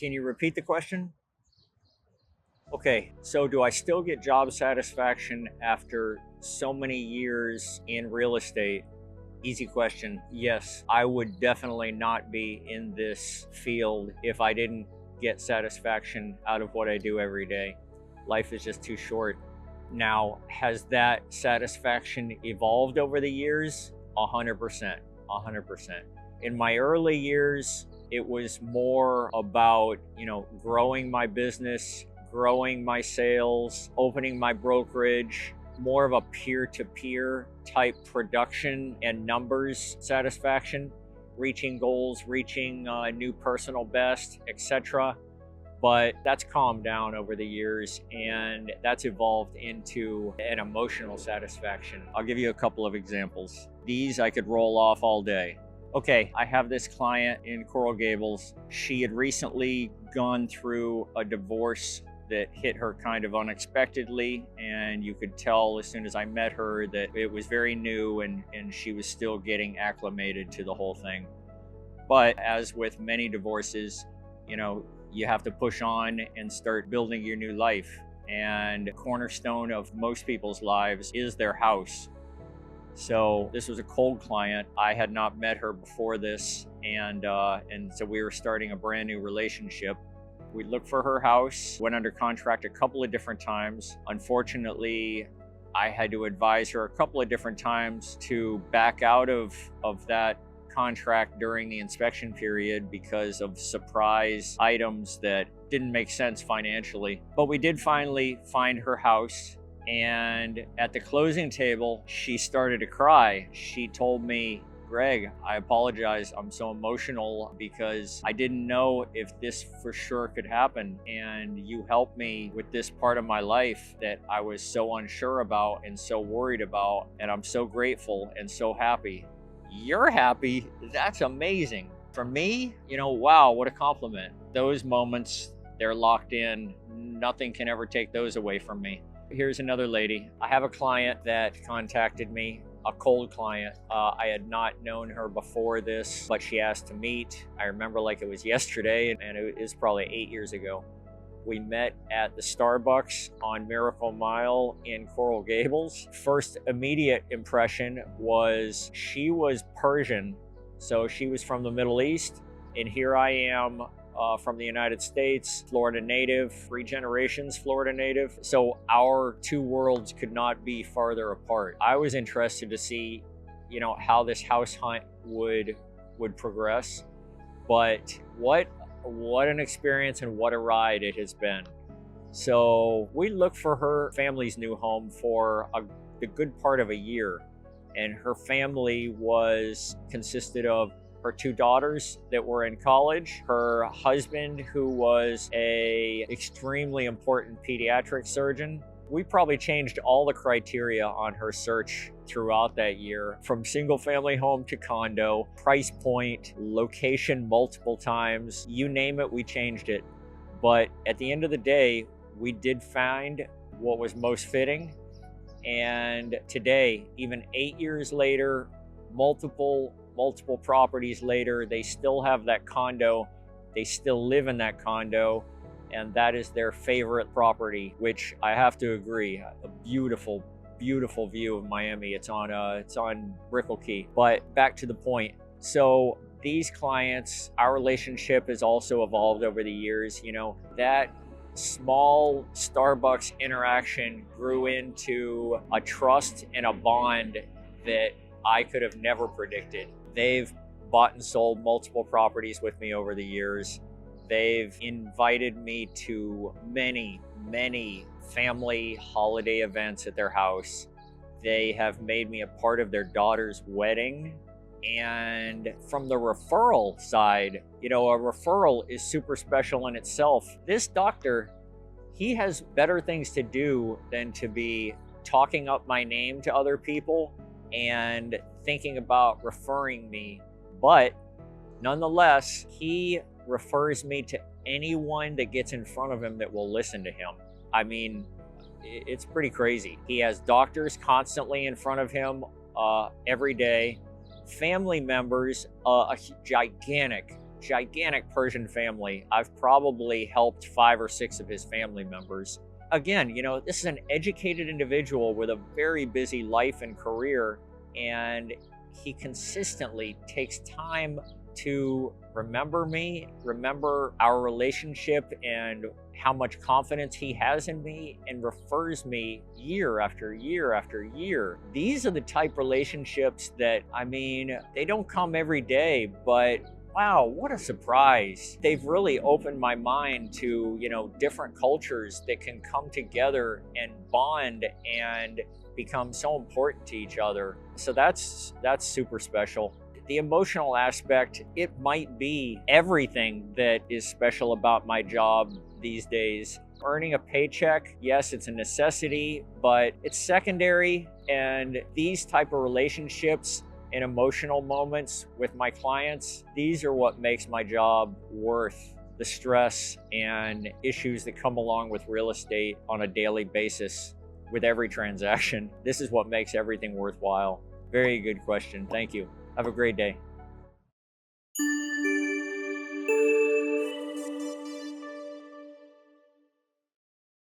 Can you repeat the question? Okay, so do I still get job satisfaction after so many years in real estate? Easy question. Yes, I would definitely not be in this field if I didn't get satisfaction out of what I do every day. Life is just too short. Now, has that satisfaction evolved over the years? 100%. 100%. In my early years, it was more about, growing my business, growing my sales, opening my brokerage, more of a peer-to-peer type production and numbers satisfaction, reaching goals, reaching new personal best, etc. But that's calmed down over the years, and that's evolved into an emotional satisfaction. I'll give you a couple of examples. These I could roll off all day. Okay, I have this client in Coral Gables. She had recently gone through a divorce that hit her kind of unexpectedly, and you could tell as soon as I met her that it was very new and she was still getting acclimated to the whole thing. But as with many divorces, you have to push on and start building your new life. And the cornerstone of most people's lives is their house. So this was a cold client. I had not met her before this, and so we were starting a brand new relationship. We looked for her house, went under contract a couple of different times. Unfortunately, I had to advise her a couple of different times to back out of that contract during the inspection period because of surprise items that didn't make sense financially. But we did finally find her house, and at the closing table, she started to cry. She told me, "Greg, I apologize. I'm so emotional because I didn't know if this for sure could happen. And you helped me with this part of my life that I was so unsure about and so worried about. And I'm so grateful and so happy." You're happy? That's amazing. For me, wow, what a compliment. Those moments, they're locked in. Nothing can ever take those away from me. Here's another lady. I have a client that contacted me, a cold client. I had not known her before this, but she asked to meet. I remember like it was yesterday, and it is probably 8 years ago. We met at the Starbucks on Miracle Mile in Coral Gables. First immediate impression was she was Persian, so she was from the Middle East, and here I am from the United States, Florida native, 3 generations Florida native. So our two worlds could not be farther apart. I was interested to see, how this house hunt would progress. But what an experience and what a ride it has been. So we looked for her family's new home for the good part of a year. And her family consisted of her 2 daughters that were in college, her husband, who was a extremely important pediatric surgeon. We probably changed all the criteria on her search throughout that year, from single family home to condo, price point, location multiple times, you name it, we changed it. But at the end of the day, we did find what was most fitting. And today, even 8 years later, multiple properties later, they still have that condo. They still live in that condo, and that is their favorite property, which I have to agree, a beautiful view of Miami. It's on Brickell Key. But back to the point. So these clients, our relationship has also evolved over the years. That small Starbucks interaction grew into a trust and a bond that I could have never predicted. They've bought and sold multiple properties with me over the years. They've invited me to many family holiday events at their house. They have made me a part of their daughter's wedding. And from the referral side, a referral is super special in itself. This doctor, he has better things to do than to be talking up my name to other people and thinking about referring me. But nonetheless, he refers me to anyone that gets in front of him that will listen to him. I mean, it's pretty crazy. He has doctors constantly in front of him every day, family members, a gigantic gigantic Persian family. I've probably helped 5 or 6 of his family members. Again, this is an educated individual with a very busy life and career, and he consistently takes time to remember me, remember our relationship and how much confidence he has in me, and refers me year after year after year. These are the type relationships that, they don't come every day, but wow, what a surprise. They've really opened my mind to, different cultures that can come together and bond and become so important to each other. So that's super special. The emotional aspect, it might be everything that is special about my job these days. Earning a paycheck, yes, it's a necessity, but it's secondary. And these type of relationships and emotional moments with my clients, these are what makes my job worth the stress and issues that come along with real estate on a daily basis with every transaction. This is what makes everything worthwhile. Very good question. Thank you. Have a great day.